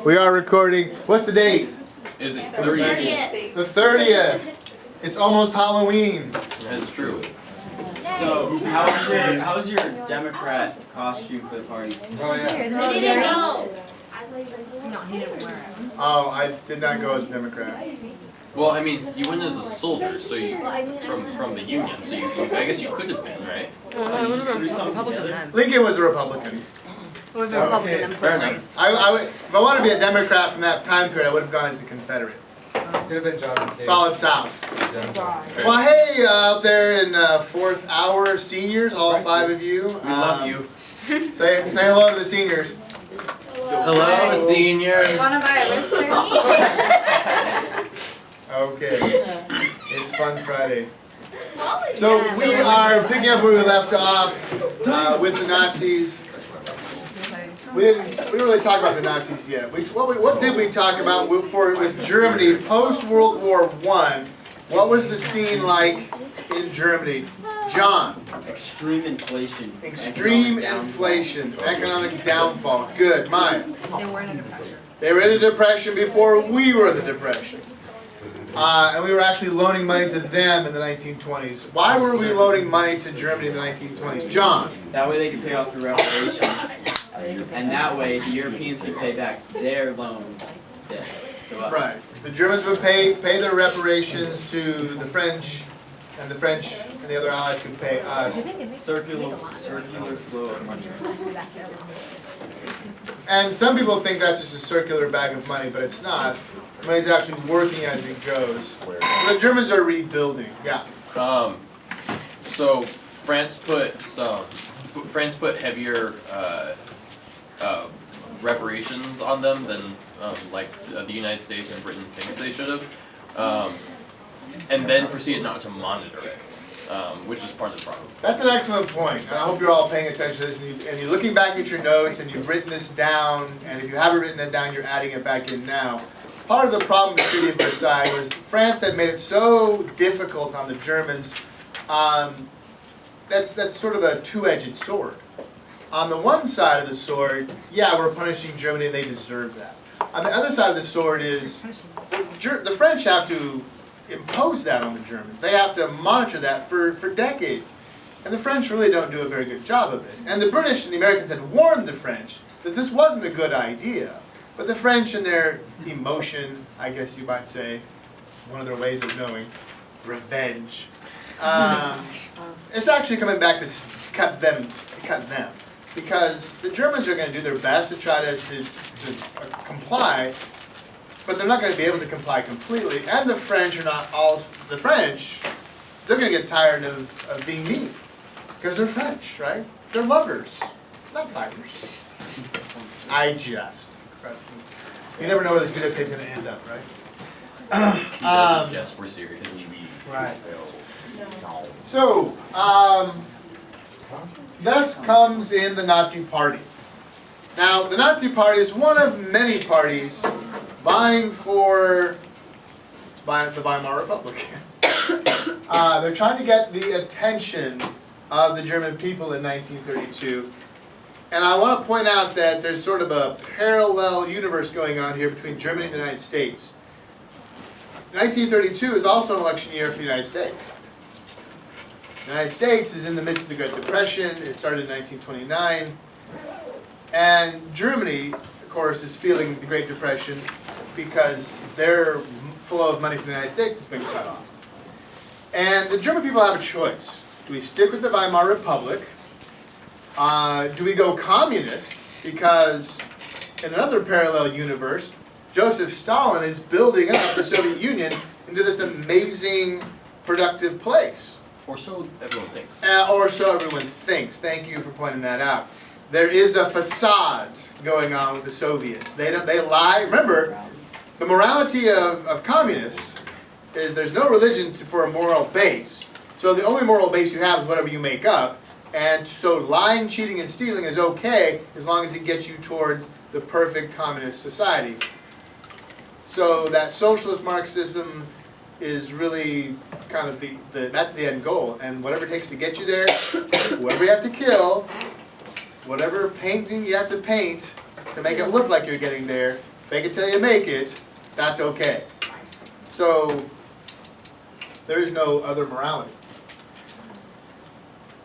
We are recording. What's the date? Is it 30th? The 30th. It's almost Halloween. That's true. So, how's your Democrat costume for the party? Oh yeah. He didn't go. No, he didn't wear it. Oh, I did not go as a Democrat. Well, I mean, you went as a soldier, so you from the Union, so I guess you could have been, right? I would have been Republican then. Lincoln was a Republican. I would have been Republican then Fair for enough. race. If I wanted to be a Democrat from that time period, I would have gone as a Confederate. Could have been John McCain. Solid South. Yeah. Well, hey, out there in fourth hour seniors, all five of you. We love you. Say hello to the seniors. Hello, seniors. Want to buy a wristband? Okay. It's Fun Friday. So we are picking up where we left off with the Nazis. We didn't really talk about the Nazis yet. What did we talk about with Germany post World War I? What was the scene like in Germany? John. Extreme inflation. Extreme inflation, economic downfall. Good. Maya. They were in a depression. They were in a depression before we were in the depression. And we were actually loaning money to them in the 1920s. Why were we loaning money to Germany in the 1920s? John. That way they could pay off the reparations. And that way the Europeans could pay back their loan debts to us. Right. The Germans would pay their reparations to the French, and the French and the other allies could pay us. Circular flow of money. And some people think that's just a circular bag of money, but it's not. Money's actually working as it goes. The Germans are rebuilding. Yeah. So France put heavier reparations on them than the United States and Britain thinks they should have, and then proceeded not to monitor it, which is part of the problem. That's an excellent point, and I hope you're all paying attention to this, and you're looking back at your notes, and you've written this down, and if you haven't written it down, you're adding it back in now. Part of the problem with the Treaty of Versailles was France had made it so difficult on the Germans. That's sort of a two-edged sword. On the one side of the sword, yeah, we're punishing Germany, and they deserve that. On the other side of the sword is the French have to impose that on the Germans. They have to monitor that for decades. And the French really don't do a very good job of it. And the British and the Americans had warned the French that this wasn't a good idea. But the French, in their emotion, I guess you might say, one of their ways of knowing, revenge, it's actually coming back to cut them. Because the Germans are going to do their best to try to comply, but they're not going to be able to comply completely. And the French are not all, the French, they're going to get tired of being mean. Because they're French, right? They're lovers, not fighters. I just. You never know where this videotape's going to end up, right? Yes, we're serious. Right. So, thus comes in the Nazi Party. Now, the Nazi Party is one of many parties vying for the Weimar Republic. They're trying to get the attention of the German people in 1932. And I want to point out that there's sort of a parallel universe going on here between Germany and the United States. 1932 is also an election year for the United States. The United States is in the midst of the Great Depression. It started in 1929. And Germany, of course, is feeling the Great Depression because their flow of money from the United States has been cut off. And the German people have a choice. Do we stick with the Weimar Republic? Do we go communist? Because in another parallel universe, Joseph Stalin is building up the Soviet Union into this amazing, productive place. Or so everyone thinks. Or so everyone thinks. Thank you for pointing that out. There is a facade going on with the Soviets. They lie. Remember, the morality of communists is there's no religion for a moral base. So the only moral base you have is whatever you make up. And so lying, cheating, and stealing is okay as long as it gets you towards the perfect communist society. So that socialist Marxism is really kind of that's the end goal. And whatever it takes to get you there, whoever you have to kill, whatever painting you have to paint to make it look like you're getting there, fake it till you make it, that's okay. So, there is no other morality.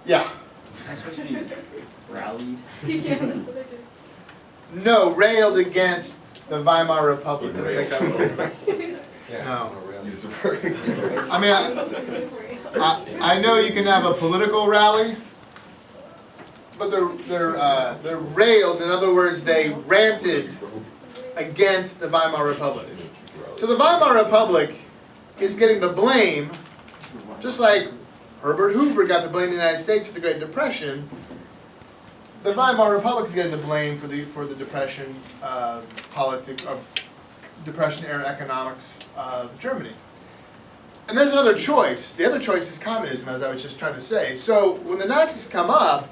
Yeah. Is that supposed to be rallied? No, railed against the Weimar Republic. I think that was- Yeah. No. Really. I mean, I know you can have a political rally, but they're railed. In other words, they ranted against the Weimar Republic. So the Weimar Republic is getting the blame, just like Herbert Hoover got the blame in the United States for the Great Depression. The Weimar Republic is getting the blame for the Depression Depression era economics of Germany. And there's another choice. The other choice is communism, as I was just trying to say. So when the Nazis come up,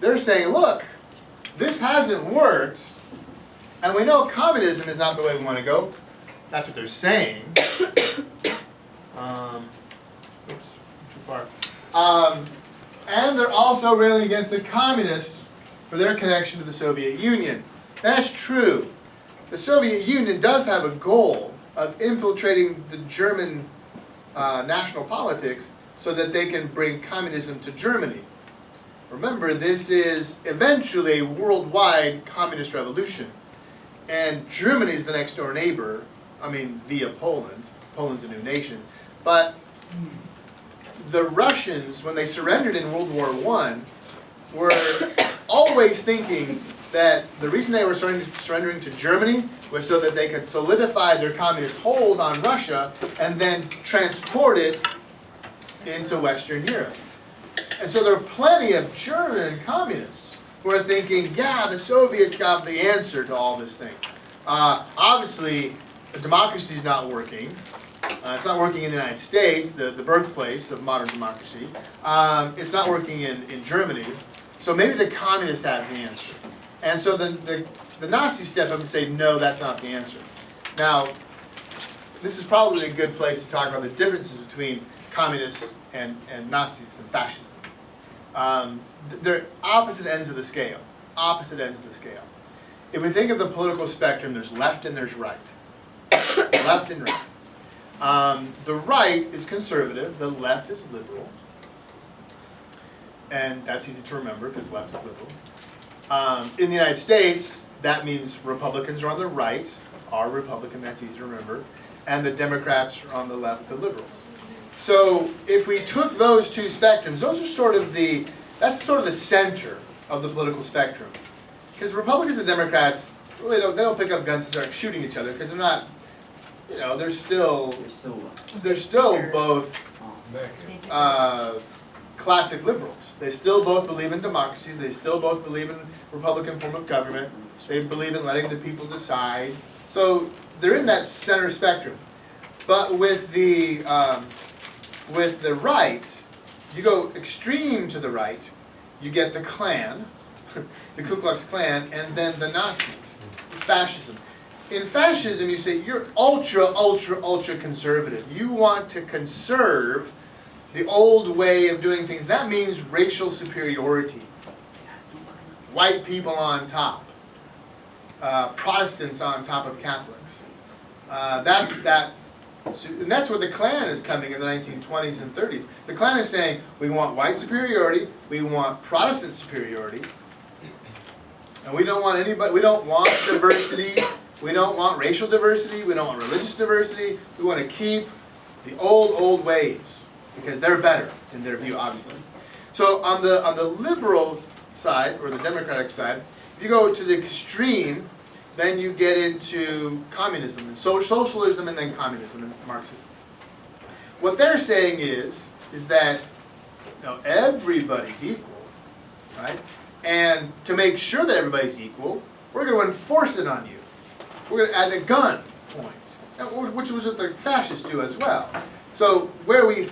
they're saying, look, this hasn't worked, and we know communism is not the way we want to go. That's what they're saying. Oops, too far. And they're also railing against the communists for their connection to the Soviet Union. That's true. The Soviet Union does have a goal of infiltrating the German national politics so that they can bring communism to Germany. Remember, this is eventually a worldwide communist revolution. And Germany is the next door neighbor, I mean, via Poland. Poland's a new nation. But the Russians, when they surrendered in World War I, were always thinking that the reason they were surrendering to Germany was so that they could solidify their communist hold on Russia and then transport it into Western Europe. And so there are plenty of German communists who are thinking, yeah, the Soviets got the answer to all this thing. Obviously, democracy is not working. It's not working in the United States, the birthplace of modern democracy. It's not working in Germany. So maybe the communists have the answer. And so the Nazis step up and say, no, that's not the answer. Now, this is probably a good place to talk about the differences between communists and Nazis and fascism. They're opposite ends of the scale. Opposite ends of the scale. If we think of the political spectrum, there's left and there's right. Left and right. The right is conservative, the left is liberal. And that's easy to remember because left is liberal. In the United States, that means Republicans are on the right, are Republican, that's easy to remember, and the Democrats are on the left, the liberals. So if we took those two spectrums, those are sort of that's sort of the center of the political spectrum. Because Republicans and Democrats, well, they don't pick up guns and start shooting each other because they're not, they're still both classic liberals. They still both believe in democracy. They still both believe in Republican form of government. They believe in letting the people decide. So they're in that center spectrum. But with the right, you go extreme to the right, you get the Klan, the Ku Klux Klan, and then the Nazis, fascism. In fascism, you say you're ultra, ultra, ultra conservative. You want to conserve the old way of doing things. That means racial superiority. White people on top. Protestants on top of Catholics. And that's where the Klan is coming in the 1920s and 30s. The Klan is saying, we want white superiority, we want Protestant superiority, and we don't want anybody, we don't want diversity, we don't want racial diversity, we don't want religious diversity, we want to keep the old ways. Because they're better in their view, obviously. So on the liberal side, or the Democratic side, if you go to the extreme, then you get into communism, and socialism, and then communism and Marxism. What they're saying is that everybody's equal, right? And to make sure that everybody's equal, we're going to enforce it on you. We're going to add a gun point, which was what the fascists do as well. So where we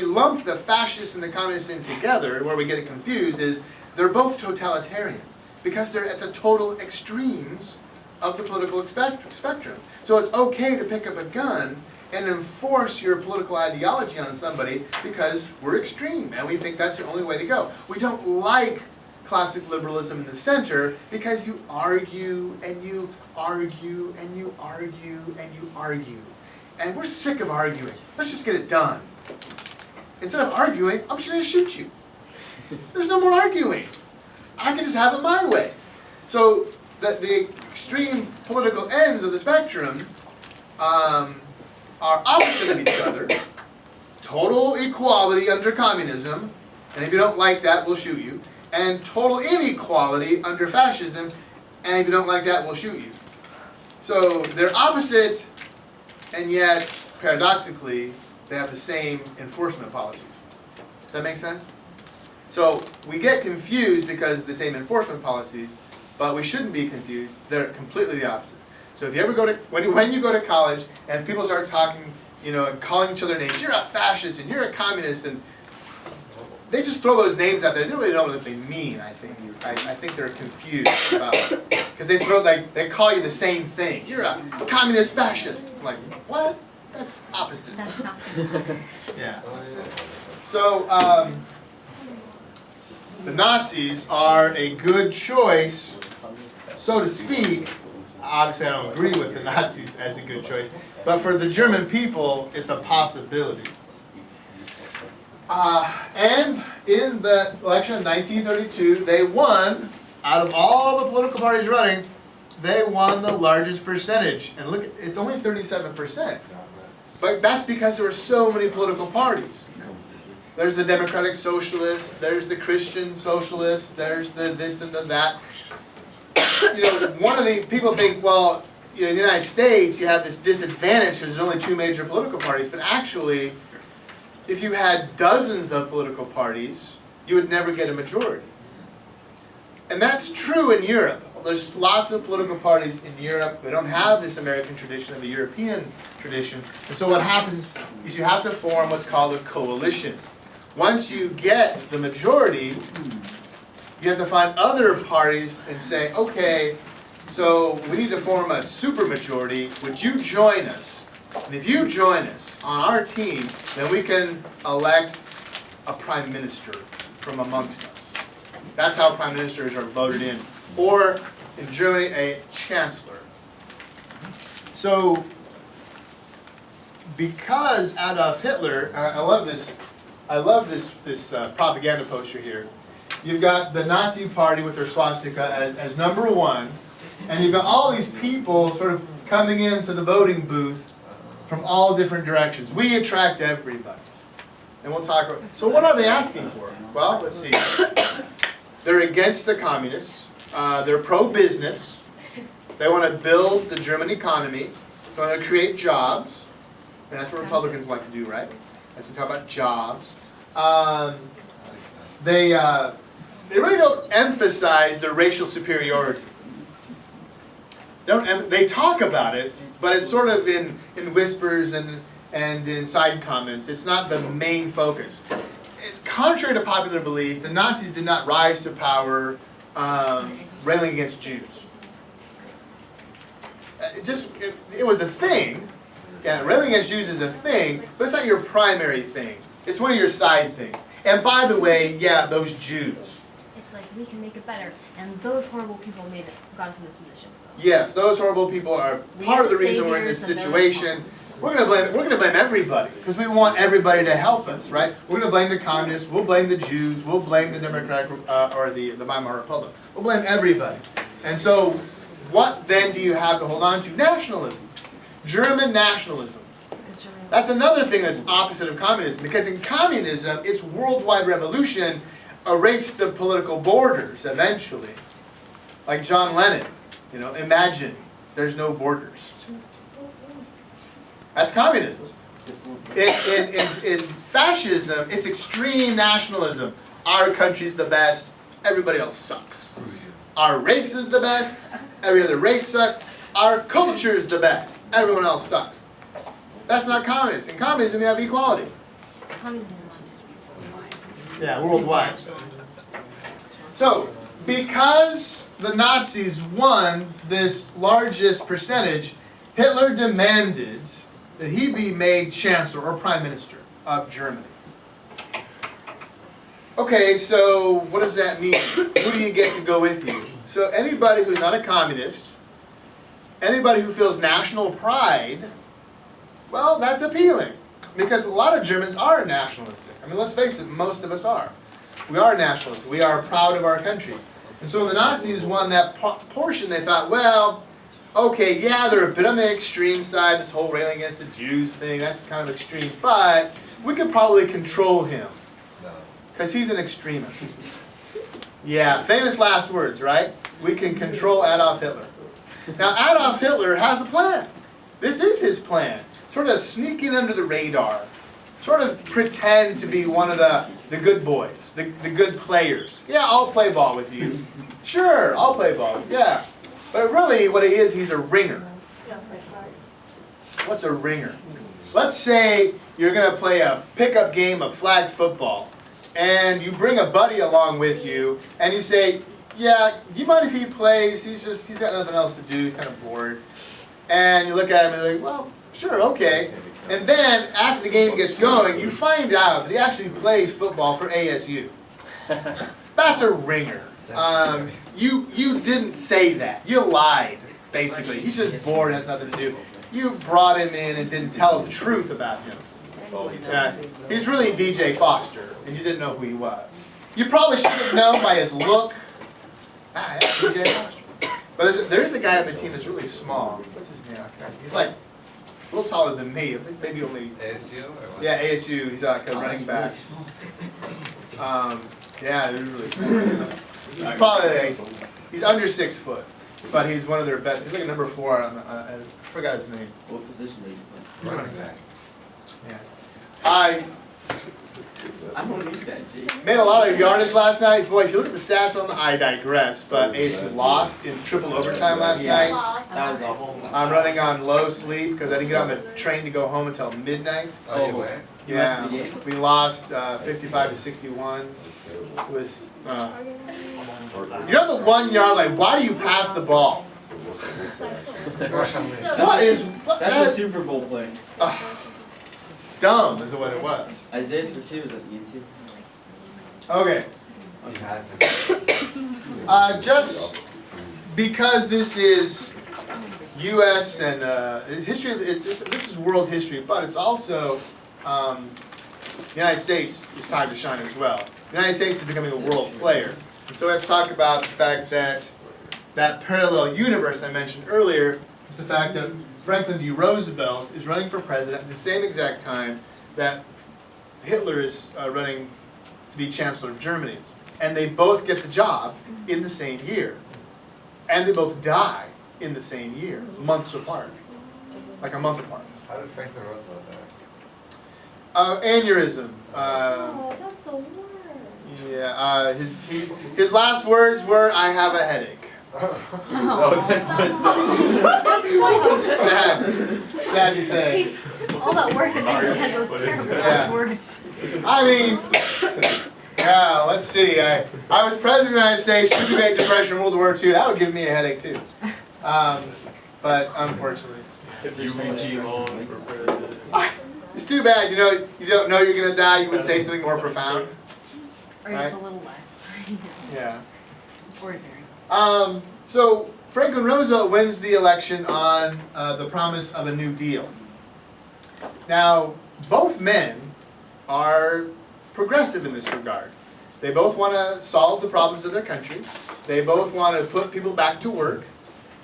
lump the fascists and the communists in together, and where we get it confused, is they're both totalitarian because they're at the total extremes of the political spectrum. So it's okay to pick up a gun and enforce your political ideology on somebody because we're extreme and we think that's the only way to go. We don't like classic liberalism in the center because you argue and you argue and you argue and you argue. And we're sick of arguing. Let's just get it done. Instead of arguing, I'm just going to shoot you. There's no more arguing. I can just have it my way. So the extreme political ends of the spectrum are opposite of each other. Total equality under communism, and if you don't like that, we'll shoot you. And total inequality under fascism, and if you don't like that, we'll shoot you. So they're opposite, and yet, paradoxically, they have the same enforcement policies. Does that make sense? So we get confused because of the same enforcement policies, but we shouldn't be confused. They're completely the opposite. So if you ever go to, when you go to college and people start talking, and calling each other names, you're a fascist and you're a communist, and they just throw those names out there. They don't really know what they mean, I think. I think they're confused about it. Because they call you the same thing. You're a communist fascist. I'm like, what? That's opposite. That's not. Yeah. So, the Nazis are a good choice, so to speak. Obviously, I don't agree with the Nazis as a good choice, but for the German people, it's a possibility. And in the election of 1932, they won, out of all the political parties running, they won the largest percentage. And look, it's only 37%. But that's because there were so many political parties. There's the Democratic Socialists, there's the Christian Socialists, there's the this and the that. One of the people think, well, in the United States, you have this disadvantage because there's only two major political parties. But actually, if you had dozens of political parties, you would never get a majority. And that's true in Europe. There's lots of political parties in Europe. They don't have this American tradition of the European tradition. And so what happens is you have to form what's called a coalition. Once you get the majority, you have to find other parties and say, okay, so we need to form a supermajority. Would you join us? And if you join us on our team, then we can elect a prime minister from amongst us. That's how prime ministers are voted in. Or, in Germany, a chancellor. So, because Adolf Hitler, I love this propaganda poster here. You've got the Nazi Party with their swastika as number one, and you've got all these people sort of coming into the voting booth from all different directions. We attract everybody. And we'll talk about, so what are they asking for? Well, let's see. They're against the communists. They're pro-business. They want to build the German economy. They want to create jobs. And that's what Republicans like to do, right? As we talk about jobs. They really don't emphasize their racial superiority. They talk about it, but it's sort of in whispers and in side comments. It's not the main focus. Contrary to popular belief, the Nazis did not rise to power railing against Jews. It was a thing. Yeah, railing against Jews is a thing, but it's not your primary thing. It's one of your side things. And by the way, yeah, those Jews. It's like, we can make it better, and those horrible people got us in this position. So. Yes, those horrible people are part of the reason we're in this situation. We're going to blame everybody because we want everybody to help us, right? We're going to blame the communists. We'll blame the Jews. We'll blame the Democratic or the Weimar Republic. We'll blame everybody. And so, what then do you have to hold on to? Nationalism, German nationalism. That's another thing that's opposite of communism, because in communism, its worldwide revolution erased the political borders eventually. Like John Lennon, imagine there's no borders. That's communism. In fascism, it's extreme nationalism. Our country's the best, everybody else sucks. Our race is the best, every other race sucks. Our culture is the best, everyone else sucks. That's not communist. In communism, you have equality. Yeah, worldwide. So, because the Nazis won this largest percentage, Hitler demanded that he be made chancellor or prime minister of Germany. Okay, so what does that mean? Who do you get to go with you? So anybody who's not a communist, anybody who feels national pride, well, that's appealing. Because a lot of Germans are nationalistic. I mean, let's face it, most of us are. We are nationalists. We are proud of our countries. And so when the Nazis won that portion, they thought, well, okay, yeah, they're a bit on the extreme side, this whole railing against the Jews thing, that's kind of extreme, but we could probably control him. Because he's an extremist. Yeah, famous last words, right? We can control Adolf Hitler. Now, Adolf Hitler has a plan. This is his plan. Sort of sneaking under the radar. Sort of pretend to be one of the good boys, the good players. Yeah, I'll play ball with you. Sure, I'll play ball, yeah. But really, what he is, he's a ringer. What's a ringer? Let's say you're going to play a pickup game of flag football. And you bring a buddy along with you, and you say, yeah, do you mind if he plays? He's got nothing else to do, he's kind of bored. And you look at him and you're like, well, sure, okay. And then, after the game gets going, you find out that he actually plays football for ASU. That's a ringer. You didn't say that. You lied, basically. He's just bored, has nothing to do. You brought him in and didn't tell the truth about him. He's really DJ Foster, and you didn't know who he was. You probably should have known by his look. Ah, yeah, DJ Foster. But there's a guy on the team that's really small. What's his name? He's like a little taller than me. I think maybe only. ASU? Or what? Yeah, ASU. He's like a running back. Yeah, they're really small. He's probably he's under 6 foot, but he's one of their best. He's like a number 4. I forgot his name. What position does he play? Running back. Yeah. I don't need that, G. made a lot of yardage last night. Boy, if you look at the stats on the, I digress, but ASU lost in triple overtime last night. That was awful. I'm running on low sleep because I didn't get on the train to go home until midnight. Oh, you went? Yeah, we lost 55 to 61. It was, you're on the 1 yard line. Why do you pass the ball? What is That's a Super Bowl play. Dumb is what it was. Isaiah Garcia was at the end too. Okay. Just because this is U.S. and it's history, this is world history, but it's also the United States is time to shine as well. The United States is becoming a world player. And so let's talk about the fact that that parallel universe I mentioned earlier is the fact that Franklin D. Roosevelt is running for president at the same exact time that Hitler is running to be Chancellor of Germany. And they both get the job in the same year. And they both die in the same year, months apart. Like a month apart. How did Franklin Roosevelt die? Aneurysm. Oh, that's the worst. Yeah, his last words were, "I have a headache." Oh, that's messed up. Sad to say. All that work and then he had those terrible last words. I mean, yeah, let's see. I was president of the United States through the Great Depression, World War II. That would give me a headache too. But unfortunately. It's too bad, you know, you don't know you're going to die, you would say something more profound. Or just a little less. Yeah. Ordinary. So Franklin Roosevelt wins the election on the promise of a New Deal. Now, both men are progressive in this regard. They both want to solve the problems of their country. They both want to put people back to work.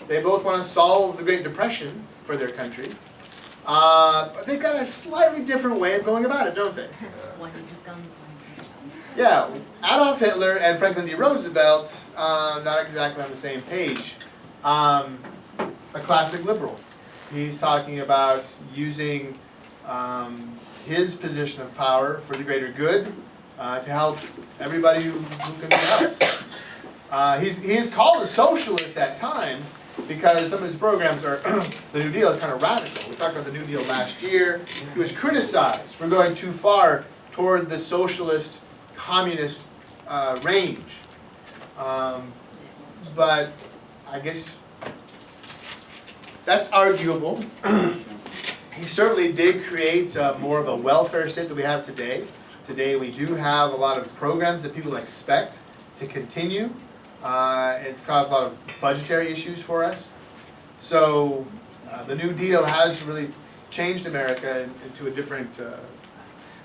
They both want to solve the Great Depression for their country. But they've got a slightly different way of going about it, don't they? One uses guns, one uses jobs. Yeah, Adolf Hitler and Franklin D. Roosevelt, not exactly on the same page. A classic liberal. He's talking about using his position of power for the greater good to help everybody who can be helped. He is called a socialist at times because some of his programs are, the New Deal is kind of radical. We talked about the New Deal last year. He was criticized for going too far toward the socialist, communist range. But I guess that's arguable. He certainly did create more of a welfare state that we have today. Today, we do have a lot of programs that people expect to continue. It's caused a lot of budgetary issues for us. So, the New Deal has really changed America into a different,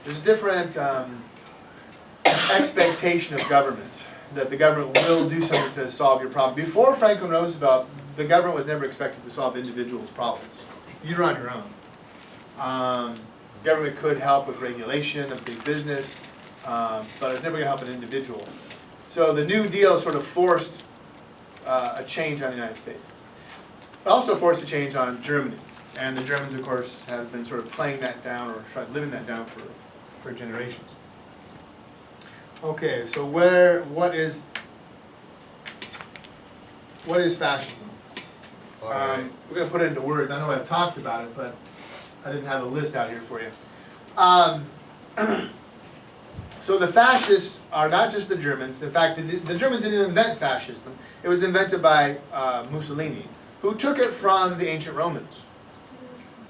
there's a different expectation of government, that the government will do something to solve your problem. Before Franklin Roosevelt, the government was never expected to solve individuals' problems. You're on your own. Government could help with regulation of big business, but it's never going to help an individual. So the New Deal sort of forced a change on the United States. It also forced a change on Germany. And the Germans, of course, have been sort of playing that down or living that down for generations. Okay, so what is fascism? Alright. We're going to put it into words. I know I've talked about it, but I didn't have a list out here for you. So the fascists are not just the Germans. In fact, the Germans didn't invent fascism. It was invented by Mussolini, who took it from the ancient Romans.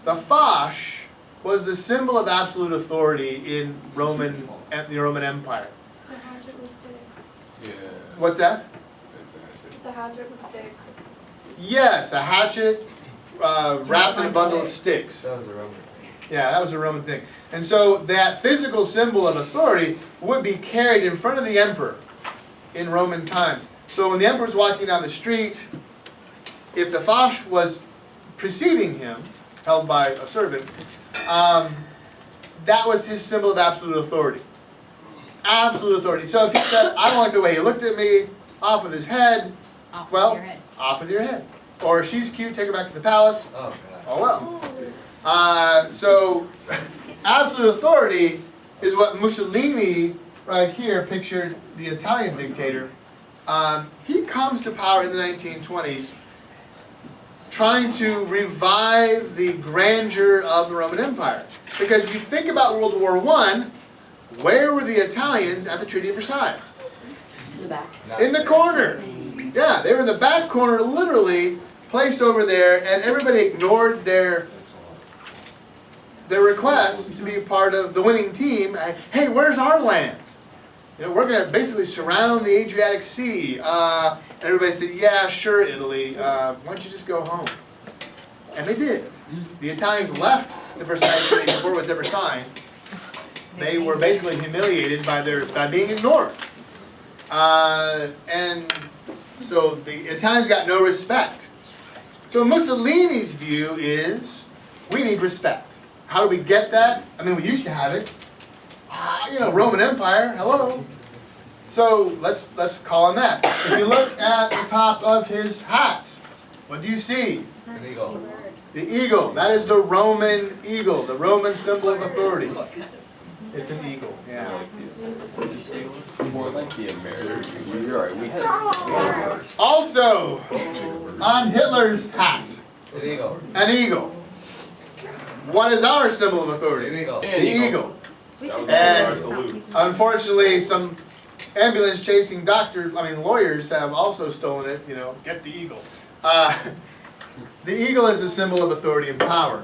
The Fasch was the symbol of absolute authority in the Roman Empire. It's a hatchet with sticks. Yeah. What's that? It's a hatchet with sticks. Yes, a hatchet wrapped in a bundle of sticks. That was a Roman. Yeah, that was a Roman thing. And so that physical symbol of authority would be carried in front of the emperor in Roman times. So when the emperor's walking down the street, if the Fasch was preceding him, held by a servant, that was his symbol of absolute authority. Absolute authority. So if he said, I don't like the way he looked at me, off with his head, Off well, with your head. off with your head. Or she's cute, take her back to the palace. Oh, God. Oh well. So absolute authority is what Mussolini, right here, pictured the Italian dictator. He comes to power in the 1920s trying to revive the grandeur of the Roman Empire. Because if you think about World War I, where were the Italians at the Treaty of Versailles? In the corner. Yeah, they were in the back corner, literally placed over there, and everybody ignored their request to be part of the winning team. Hey, where's our land? You know, we're going to basically surround the Adriatic Sea. And everybody said, yeah, sure, Italy. Why don't you just go home? And they did. The Italians left the Versailles Treaty before it was ever signed. They were basically humiliated by being ignored. And so the Italians got no respect. So Mussolini's view is, we need respect. How do we get that? I mean, we used to have it. You know, Roman Empire, hello. So let's call on that. If you look at the top of his hat, what do you see? An eagle. The eagle. That is the Roman eagle, the Roman symbol of authority. It's an eagle, yeah. More like the American. You're right. We had Also, on Hitler's hat, An eagle. an eagle. What is our symbol of authority? An eagle. The eagle. We should And stop taking unfortunately, some ambulance chasing lawyers have also stolen it, you know, get the eagle. The eagle is a symbol of authority and power.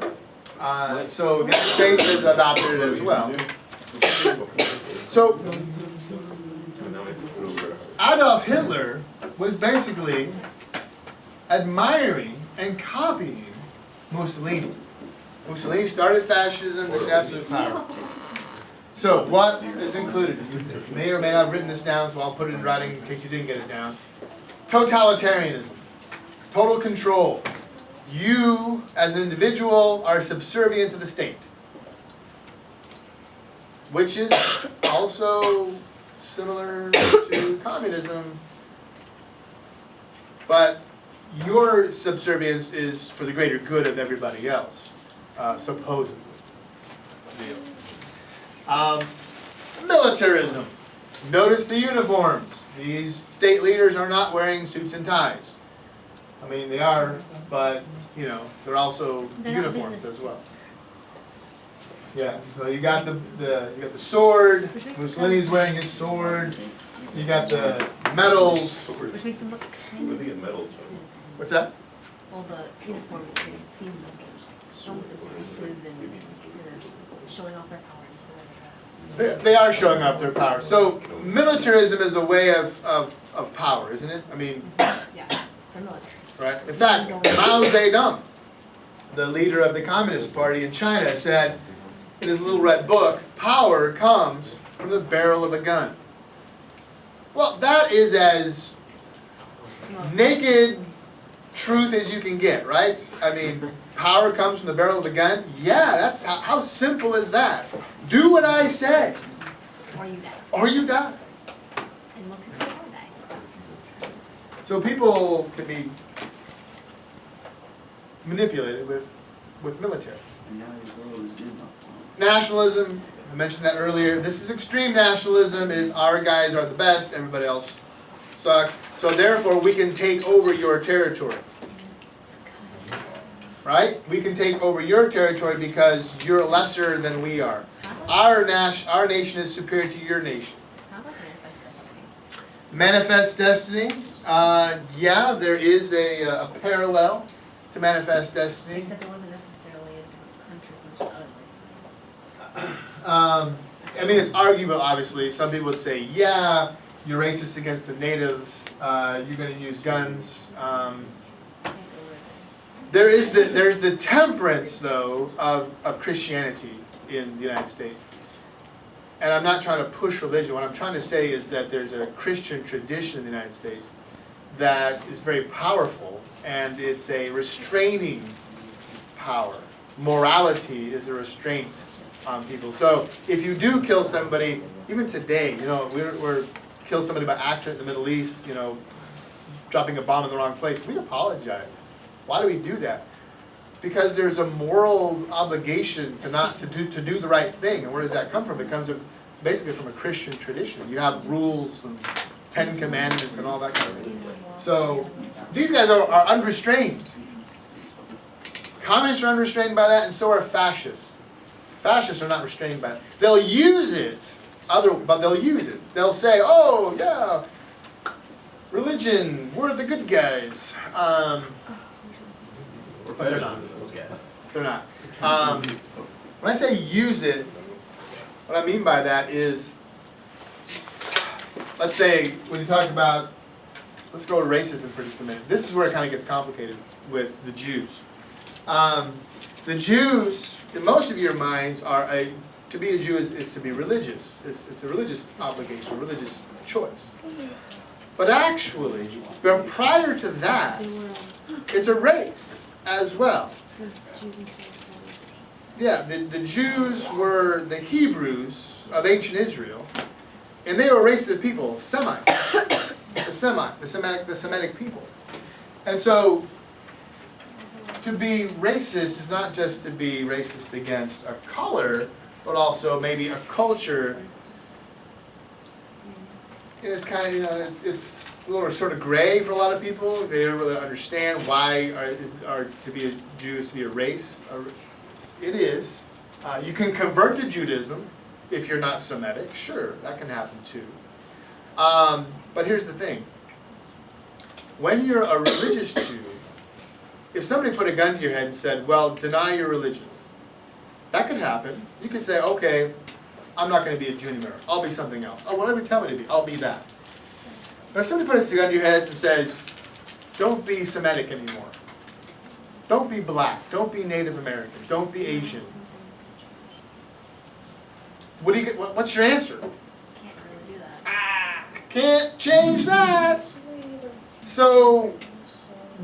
So the state has adopted it as well. So Adolf Hitler was basically admiring and copying Mussolini. Mussolini started fascism, this is absolute power. So what is included? You may or may not have written this down, so I'll put it in writing in case you didn't get it down. Totalitarianism, total control. You, as an individual, are subservient to the state. Which is also similar to communism, but your subservience is for the greater good of everybody else, supposedly. Militarism. Notice the uniforms. These state leaders are not wearing suits and ties. I mean, they are, but, you know, they're also They're not uniforms business as well. Yes, so you got the sword. Mussolini's wearing his sword. You got the medals. Which makes them look kind of What's that? all the uniforms they seem like almost aggressive and showing off their power just the way they dress. They are showing off their power. So militarism is a way of power, isn't it? I mean, Yeah, the military. right? In fact, Mao Zedong, the leader of the Communist Party in China, said in his little red book, power comes from the barrel of a gun. Well, that is as naked truth as you can get, right? I mean, power comes from the barrel of a gun? Yeah, that's how simple is that? Do what I say, Or you die. or you die. And most people don't die. So people can be manipulated with military. And now you go zoom up. Nationalism, I mentioned that earlier. This is extreme nationalism, is our guys are the best, everybody else sucks. So therefore we can take over your territory. Right? We can take over your territory because you're lesser than we are. Our nation is superior to your nation. It's not like manifest destiny. Manifest destiny, yeah, there is a parallel to manifest destiny. Except it wasn't necessarily in different countries, such as other places. I mean, it's arguable, obviously. Some people would say, yeah, you're racist against the natives, you're going to use guns. There's the temperance, though, of Christianity in the United States. And I'm not trying to push religion. What I'm trying to say is that there's a Christian tradition in the United States that is very powerful, and it's a restraining power. Morality is a restraint on people. So if you do kill somebody, even today, you know, we're kill somebody by accident in the Middle East, you know, dropping a bomb in the wrong place, we apologize. Why do we do that? Because there's a moral obligation to do the right thing. And where does that come from? It comes basically from a Christian tradition. You have rules and 10 Commandments and all that kind of thing. So these guys are unrestrained. Communists are unrestrained by that, and so are fascists. Fascists are not restrained by it. They'll use it, but they'll use it. They'll say, oh, yeah, religion, we're the good guys. But they're not. They're not. When I say use it, what I mean by that is, let's say, when you talk about, let's go to racism for just a minute. This is where it kind of gets complicated with the Jews. The Jews, in most of your minds, to be a Jew is to be religious. It's a religious obligation, a religious choice. But actually, prior to that, it's a race as well. Yeah, the Jews were the Hebrews of ancient Israel, and they were a race of people, the Semitic people. And so, to be racist is not just to be racist against a color, but also maybe a culture. And it's kind of, you know, it's a little sort of gray for a lot of people. They don't really understand why to be a Jew is to be a race. It is. You can convert to Judaism if you're not Semitic. Sure, that can happen too. But here's the thing. When you're a religious Jew, if somebody put a gun to your head and said, well, deny your religion, that could happen. You could say, okay, I'm not going to be a Jew anymore. I'll be something else. Oh, whatever you tell me to be, I'll be that. But if somebody puts a gun to your head and says, don't be Semitic anymore. Don't be black. Don't be Native American. Don't be Asian. What do you get? What's your answer? Can't really do that. Can't change that. So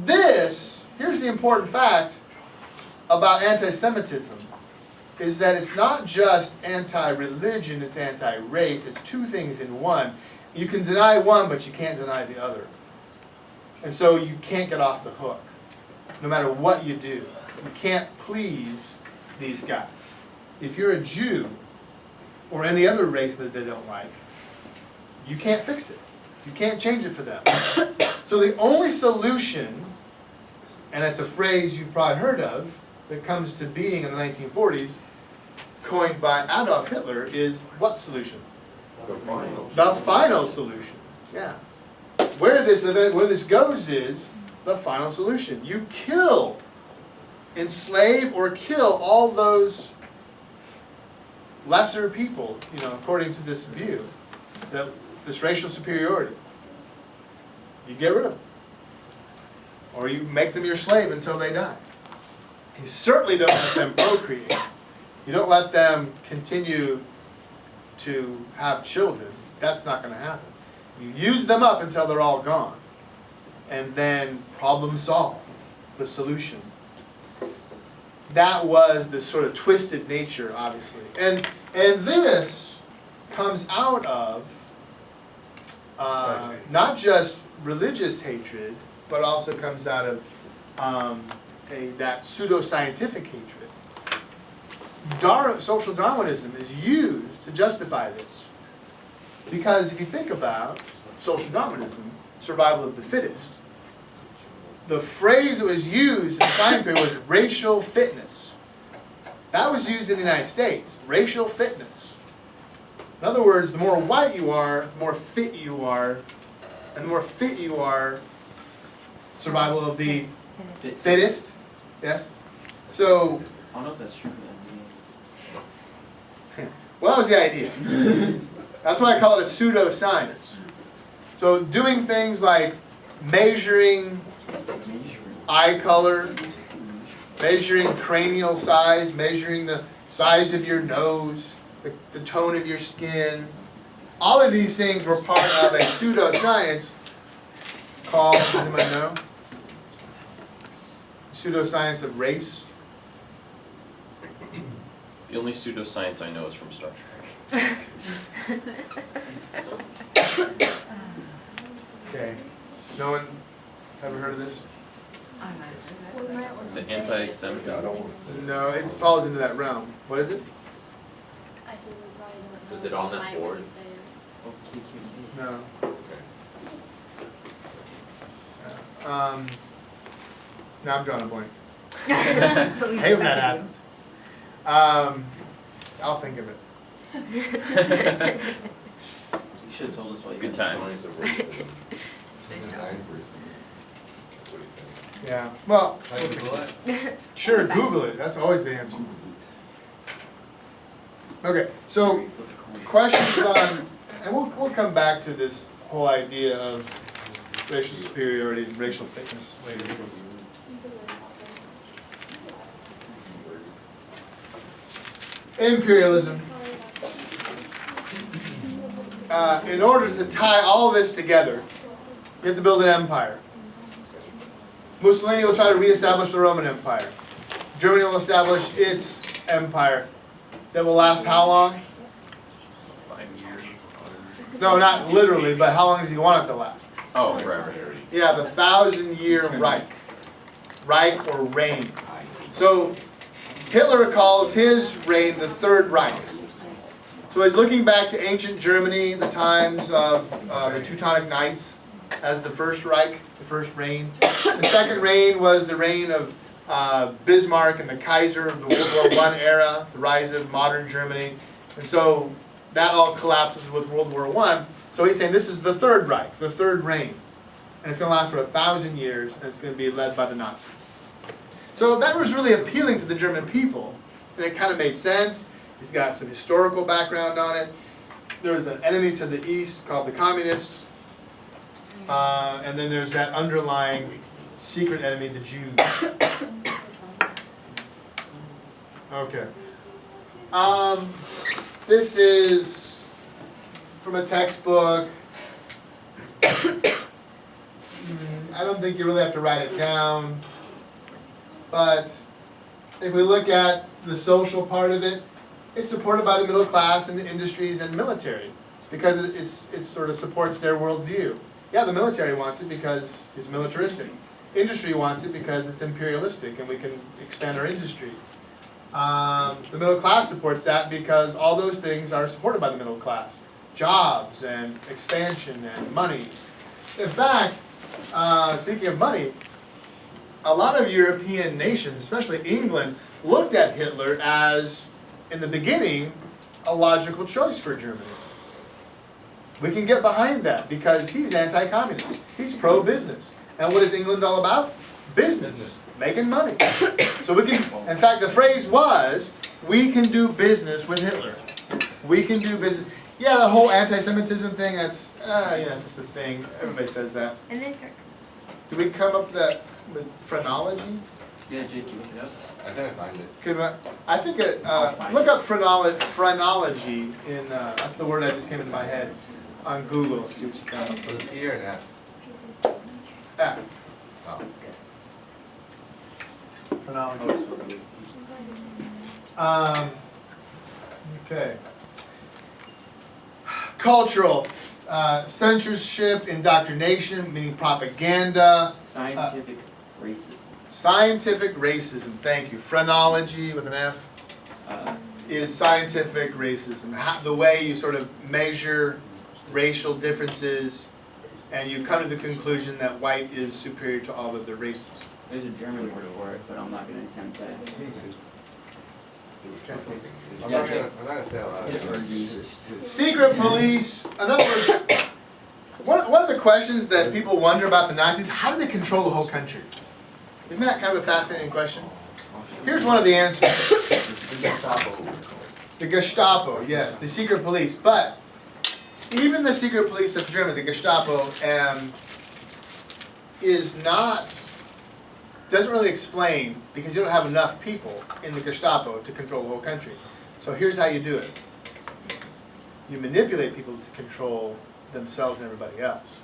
here's the important fact about anti-Semitism, is that it's not just anti-religion, it's anti-race. It's two things in one. You can deny one, but you can't deny the other. And so you can't get off the hook, no matter what you do. You can't please these guys. If you're a Jew, or any other race that they don't like, you can't fix it. You can't change it for them. So the only solution, and it's a phrase you've probably heard of, that comes to being in the 1940s, coined by Adolf Hitler, is what solution? The final solution. Yeah. Where this goes is the final solution. You kill, enslave, or kill all those lesser people, according to this view, this racial superiority. You get rid of them. Or you make them your slave until they die. You certainly don't let them procreate. You don't let them continue to have children. That's not going to happen. You use them up until they're all gone. And then problem solved. The solution. That was the sort of twisted nature, obviously. And this comes out of not just religious hatred, but also comes out of that pseudoscientific hatred. Social Darwinism is used to justify this. Because if you think about social Darwinism, survival of the fittest, the phrase that was used in the time period was racial fitness. That was used in the United States, racial fitness. In other words, the more white you are, the more fit you are, and the more fit you are, survival of the fittest. Yes? So, I don't know if that's true for them. well, that was the idea. That's why I call it a pseudoscience. So doing things like measuring eye color, measuring cranial size, measuring the size of your nose, the tone of your skin. All of these things were part of a pseudoscience called, does anyone know? Pseudoscience of race. The only pseudoscience I know is from Star Trek. Okay. No one ever heard of this? Is it anti-Semitism? No, it falls into that realm. What is it? I said we probably don't know. Is it on that Might when board? you say it. No. Now I'm drawing a blank. I hate when that happens. I'll think of it. You should have told us why you Good did times. Science of racism. Science of racism. That's what he said. Yeah. Well, Can I Google it? sure, Google it. That's always the answer. Okay, so questions on, and we'll come back to this whole idea of racial superiority and racial fitness later. Imperialism. In order to tie all this together, you have to build an empire. Mussolini will try to reestablish the Roman Empire. Germany will establish its empire. That will last how long? 5 years. No, not literally, but how long does he want it to last? Oh, forever. Yeah, the 1,000-year Reich. Reich or reign. So Hitler calls his reign the Third Reich. So he's looking back to ancient Germany, the times of the Teutonic Knights as the First Reich, the first reign. The second reign was the reign of Bismarck and the Kaiser of the World War I era, the rise of modern Germany. And so that all collapses with World War I. So he's saying this is the Third Reich, the third reign. And it's going to last for 1,000 years, and it's going to be led by the Nazis. So that was really appealing to the German people. And it kind of made sense. He's got some historical background on it. There was an enemy to the east called the Communists. And then there's that underlying secret enemy, the Jews. Okay. This is from a textbook. I don't think you really have to write it down. But if we look at the social part of it, it's supported by the middle class and the industries and military because it sort of supports their worldview. Yeah, the military wants it because it's militaristic. Industry wants it because it's imperialistic and we can expand our industry. The middle class supports that because all those things are supported by the middle class. Jobs and expansion and money. In fact, speaking of money, a lot of European nations, especially England, looked at Hitler as, in the beginning, a logical choice for Germany. We can get behind that because he's anti-communist. He's pro-business. And what is England all about? Business. Making money. So we can, in fact, the phrase was, we can do business with Hitler. We can do business. Yeah, the whole anti-Semitism thing, that's, it's just a thing. Everybody says that. And then start. Did we come up with that with phrenology? Yeah, Jake, you look it up. I couldn't find it. I think look up phrenology in, that's the word that just came into my head, on Google, see what you come up Was with. it P or an F? F, Oh. phrenology. Okay. Cultural, censorship, indoctrination, meaning propaganda, Scientific racism. scientific racism, thank you. Phrenology with an F is scientific racism. The way you sort of measure racial differences and you come to the conclusion that white is superior to all other races. There's a German word for it, but I'm not going to attempt that. I'm not gonna say it out loud. Secret police, in other words, one of the questions that people wonder about the Nazis, how did they control the whole country? Isn't that kind of a fascinating question? Here's one of the answers. The Gestapo, yes, the secret police. But even the secret police of Germany, the Gestapo, doesn't really explain, because you don't have enough people in the Gestapo to control the whole country. So here's how you do it. You manipulate people to control themselves and everybody else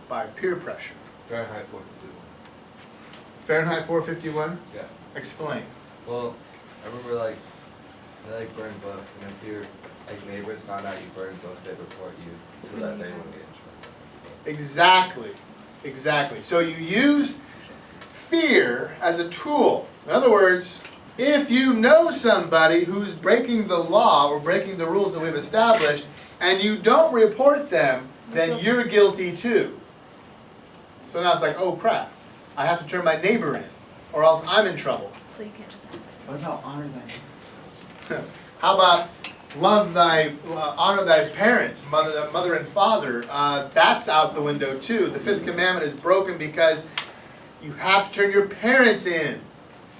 by peer pressure. Fahrenheit 451. Fahrenheit 451? Yeah. Explain. Well, I remember they burn books, and if your neighbors found out you burned books, they'd report you so that they wouldn't get in trouble. Exactly. Exactly. So you use fear as a tool. In other words, if you know somebody who's breaking the law or breaking the rules that we've established, and you don't report them, then you're guilty too. So now it's like, oh crap, I have to turn my neighbor in, or else I'm in trouble. So you can't just have it. What about honor thy? How about honor thy parents, mother and father? That's out the window too. The fifth commandment is broken because you have to turn your parents in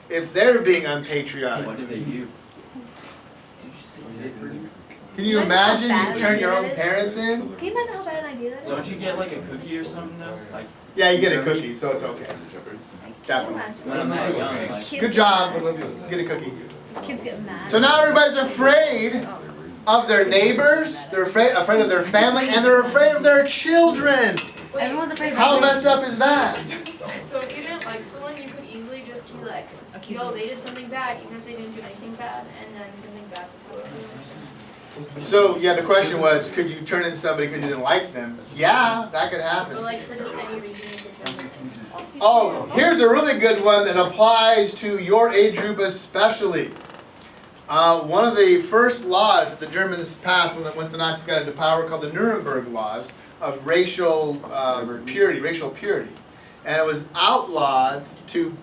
if they're being unpatriotic. What did they do? Can you Imagine imagine how you bad turn an your idea own that is. parents in? Can you imagine how bad an idea that is? Don't you get like a cookie or something though? Like, Yeah, you get a cookie, so it's okay. Can you Definitely. imagine? when I'm that young, like, Kids Good get job. mad. Get a cookie. Kids get mad. So now everybody's afraid of their neighbors, they're afraid of their family, and they're afraid of their children. Everyone's afraid of How everything. messed up is that? So if you didn't like someone, you could easily just be like, yo, they did something bad, even if they didn't do anything bad, and then something bad would happen. So, yeah, the question was, could you turn in somebody because you didn't like them? Yeah, that could So happen. like for just any reason, you could just. Oh, here's a really good one that applies to your age group especially. One of the first laws that the Germans passed once the Nazis got into power, called the Nuremberg Laws of racial purity. And it was outlawed to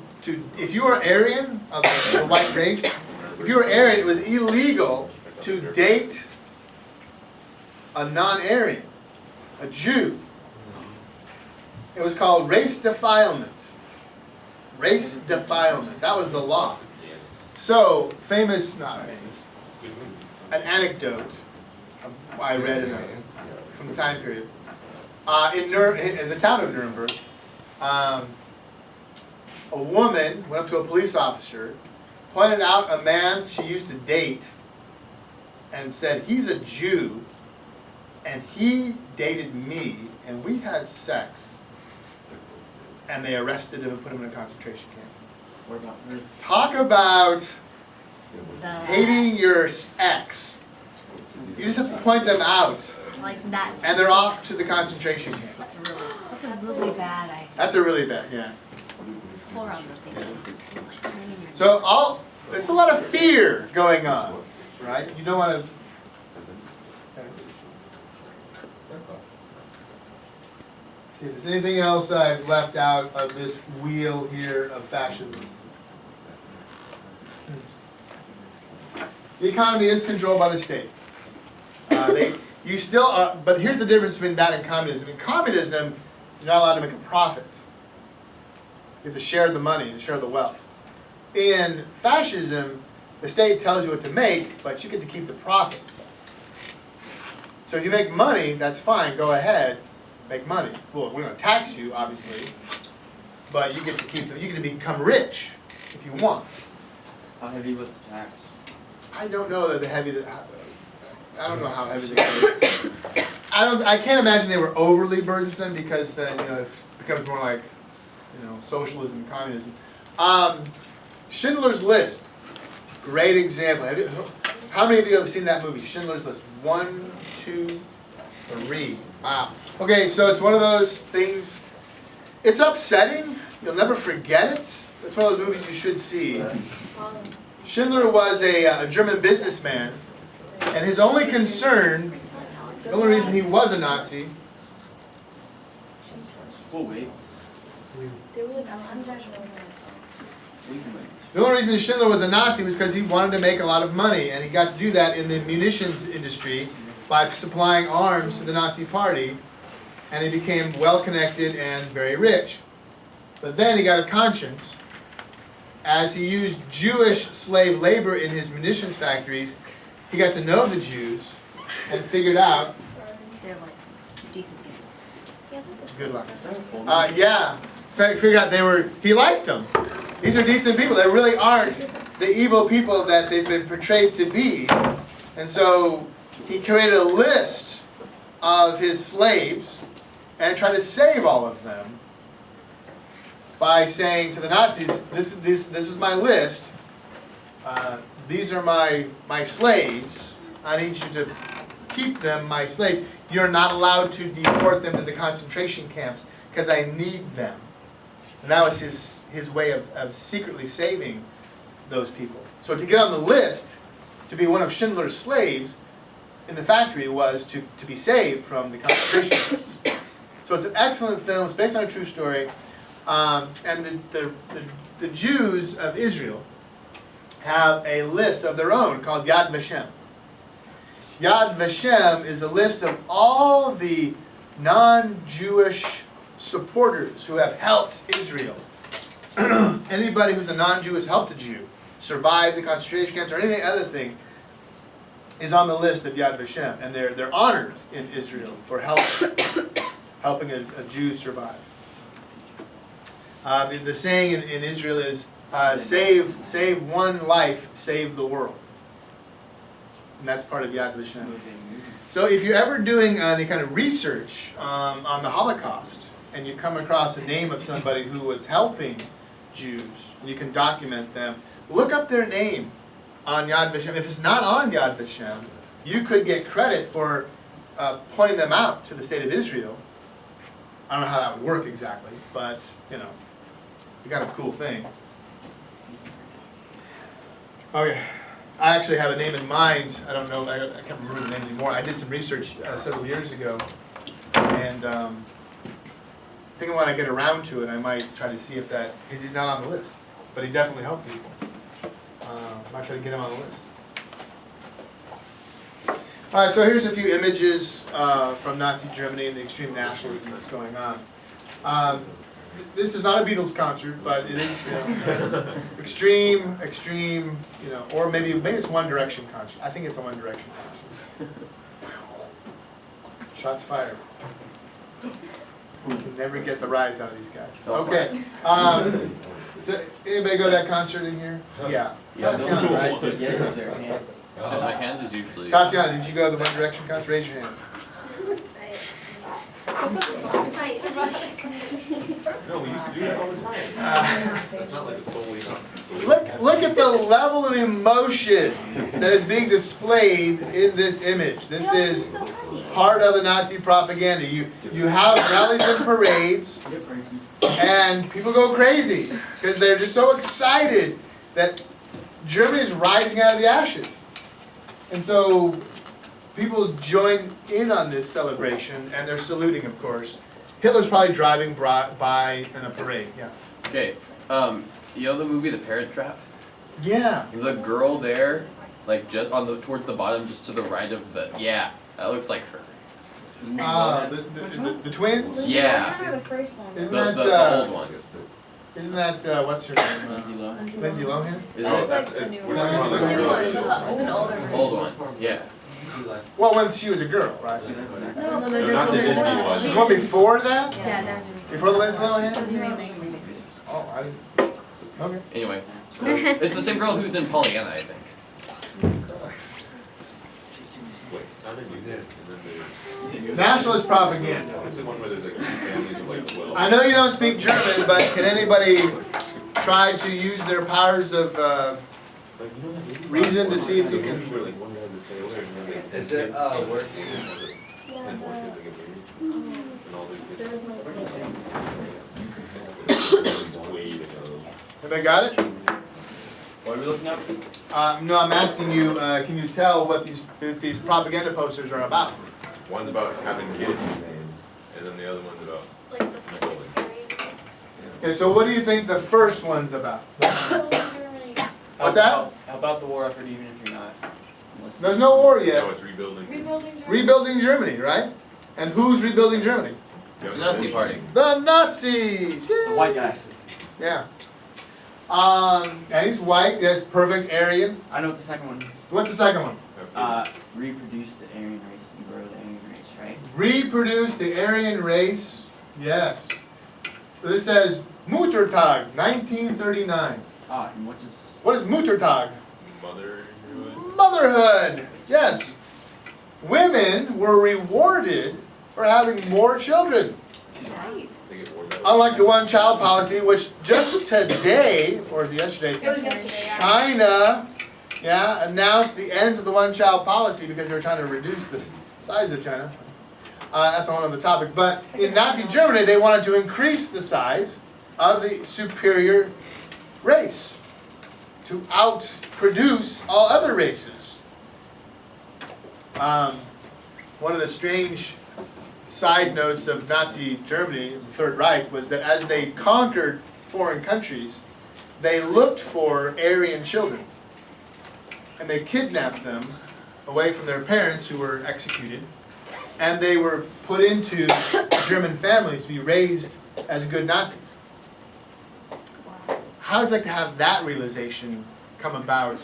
if you were Aryan, of the white race, if you were Aryan, it was illegal to date a non-Aryan, a Jew. It was called race defilement. Race defilement. That was the law. So, not famous, an anecdote I read from the time period. In the town of Nuremberg, a woman went up to a police officer, pointed out a man she used to date, and said, he's a Jew, and he dated me, and we had sex. And they arrested him and put him in a concentration camp. what about Earth? Talk about The- hating your ex. You just have to point them out, Like that. and they're off to the concentration camp. That's a really bad idea. That's a really bad, yeah. Pour on the faces. Like, hang in your- So it's a lot of fear going on, right? You don't want to. See if there's anything else I've left out of this wheel here of fascism. The economy is controlled by the state. But here's the difference between that and communism. In communism, you're not allowed to make a profit. You have to share the money and share the wealth. In fascism, the state tells you what to make, but you get to keep the profits. So if you make money, that's fine, go ahead, make money. Well, we're gonna tax you, obviously, but you get to keep, you get to become rich if you want. How heavy was the tax? I don't know that the heavy, I don't know how heavy the is. I can't imagine they were overly burdensome because then, it becomes more like, socialism, communism. Schindler's List, great example. How many of you have seen that movie, Schindler's List? 1, 2, 3. Wow. Okay, so it's one of those things, it's upsetting, you'll never forget it. It's one of those movies you should see. Schindler was a German businessman, and his only concern, the only reason he was a Nazi, We'll wait. They were like, We can wait. the only reason Schindler was a Nazi was because he wanted to make a lot of money, and he got to do that in the munitions industry by supplying arms to the Nazi party, and he became well connected and very rich. But then he got a conscience. As he used Jewish slave labor in his munitions factories, he got to know the Jews and figured out, They're like decent people. good luck. Is that a folder? Figured out he liked them. These are decent people. They really aren't the evil people that they've been portrayed to be. And so he created a list of his slaves and tried to save all of them by saying to the Nazis, this is my list. These are my slaves. I need you to keep them my slaves. You're not allowed to deport them to the concentration camps because I need them. And that was his way of secretly saving those people. So to get on the list, to be one of Schindler's slaves in the factory was to be saved from the concentration camps. So it's an excellent film. It's based on a true story. And the Jews of Israel have a list of their own called Yad Vashem. Yad Vashem is a list of all the non-Jewish supporters who have helped Israel. Anybody who's a non-Jew has helped a Jew survive the concentration camps or anything other thing is on the list of Yad Vashem, and they're honored in Israel for helping a Jew survive. The saying in Israel is, save one life, save the world. And that's part of Yad Vashem. So if you're ever doing any kind of research on the Holocaust, and you come across the name of somebody who was helping Jews, and you can document them, look up their name on Yad Vashem. If it's not on Yad Vashem, you could get credit for pointing them out to the state of Israel. I don't know how that would work exactly, but, you got a cool thing. Okay, I actually have a name in mind. I don't know, I can't remember the name anymore. I did some research several years ago, and I think when I get around to it, I might try to see if that, because he's not on the list, but he definitely helped people. I might try to get him on the list. All right, so here's a few images from Nazi Germany and the extreme nationalism that's going on. This is not a Beatles concert, but it is extreme, or maybe it's One Direction concert. I think it's a One Direction concert. Shots fired. We can never get the rise out of these guys. Okay. So anybody go to that concert in here? Yeah. Tatiana, I said yes, their hand. So my hand is usually. Tatiana, did you go to the One Direction concert? Raise your hand. No, we used to do that all the time. It's not like it's solely not. Look at the level of emotion that is being displayed in this image. This is part of the Nazi propaganda. You have rallies and parades, and people go crazy because they're just so excited that Germany is rising out of the ashes. And so people join in on this celebration, and they're saluting, of course. Hitler's probably driving by in a parade, yeah. Okay, you know the movie The Parent Trap? Yeah. The girl there, like just towards the bottom, just to the right of that looks like her. The twins? Yeah. The first one. Isn't The that, old one. Isn't that, what's her name? Lindsay Lohan. Lindsay Lohan? Is Oh, it? that's The it. new We're one. talking about The new the one. original. It was an older version. Old one. Yeah. Well, when she was a girl, right? No, No, this not was the Disney one. The one before that? Yeah, that was a Before the Lindsay Lohan? That was a remake. Oh, I just, okay. Anyway, it's the same girl who's in Pollyanna, I think. Wait, sounded you did, and then Nationalist propaganda. it's the one where there's like two families of like 12. I know you don't speak German, but can anybody try to use their powers of Like, you know that movie? reason to see if you can? Where like one guy has a sailor and then like. Is it, working? And one kid, they get married. And all these kids. There was no. Way to go. Have I got it? What are we looking up? No, I'm asking you, can you tell what these propaganda posters are about? One's about having kids, and then the other one's about Like the Nicole. Okay, so what do you think the first one's about? What's that? How about the war effort even if you're not? There's no war No, yet. it's rebuilding. Rebuilding Germany. Rebuilding Germany, right? And who's rebuilding Germany? The Nazi Party. The Nazis! The white guy. Yeah. And he's white, yes, perfect Aryan. I know what the second one is. What's the second one? Reproduce the Aryan race and grow the Aryan race, right? Reproduce the Aryan race, yes. This says Muttertag, 1939. And what is? What is Muttertag? Motherhood. Motherhood, yes. Women were rewarded for having more children. They get war medals. Unlike the one-child policy, which just today, or was it yesterday, It was yesterday, yeah. China, announced the end of the one-child policy because they were trying to reduce the size of China. That's a whole other topic. But in Nazi Germany, they wanted to increase the size of the superior race to outproduce all other races. One of the strange side notes of Nazi Germany, the Third Reich, was that as they conquered foreign countries, they looked for Aryan children. And they kidnapped them away from their parents who were executed. And they were put into German families to be raised as good Nazis. How would you like to have that realization come about,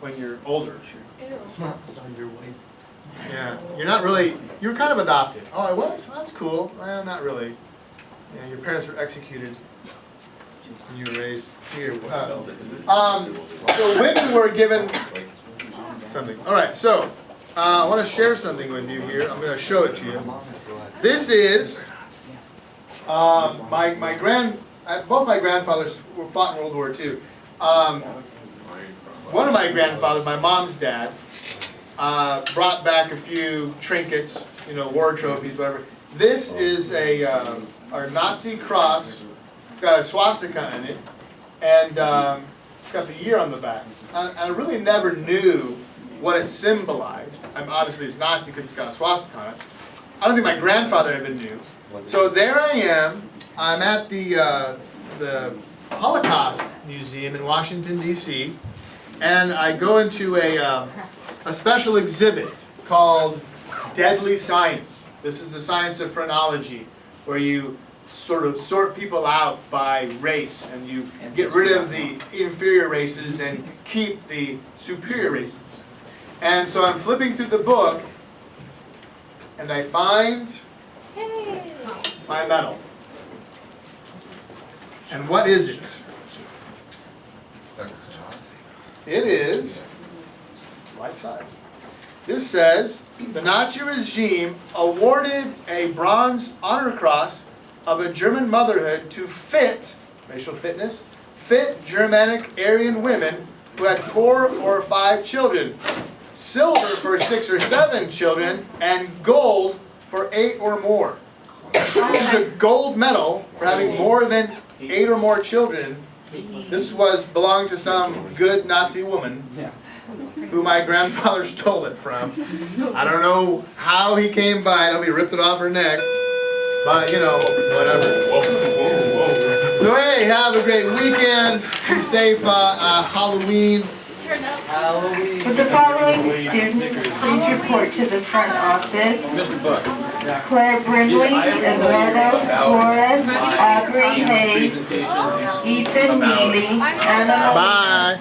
when you're older? Ew. Yeah, you're not really, you were kind of adopted. Oh, I was? Oh, that's cool. Well, not really. Yeah, your parents were executed and you were raised here with us. So women were given something. All right, so I want to share something with you here. I'm going to show it to you. This is both my grandfathers were fought in World War II. One of my grandfathers, my mom's dad, brought back a few trinkets, war trophies, whatever. This is our Nazi cross. It's got a swastika in it, and it's got the year on the back. I really never knew what it symbolized. Obviously, it's Nazi because it's got a swastika on it. I don't think my grandfather even knew. So there I am. I'm at the Holocaust Museum in Washington, D.C., and I go into a special exhibit called Deadly Science. This is the science of phrenology, where you sort of sort people out by race, and you get rid of the inferior races and keep the superior races. And so I'm flipping through the book, and I find my medal. And what is it? It is life size. This says, the Nazi regime awarded a bronze honor cross of a German motherhood to fit, racial fitness, fit Germanic Aryan women who had 4 or 5 children, silver for 6 or 7 children, and gold for 8 or more. This is a gold medal for having more than 8 or more children. This belonged to some good Nazi woman who my grandfather stole it from. I don't know how he came by it. He ripped it off her neck. But, whatever. So, hey, have a great weekend. Be safe. Halloween. Halloween. Would the following students please report to the front office? Mr. Buck. Claire Brindley, Eduardo Flores, Aubrey Hayes, Presentation. Ethan Neely, Anna Bye.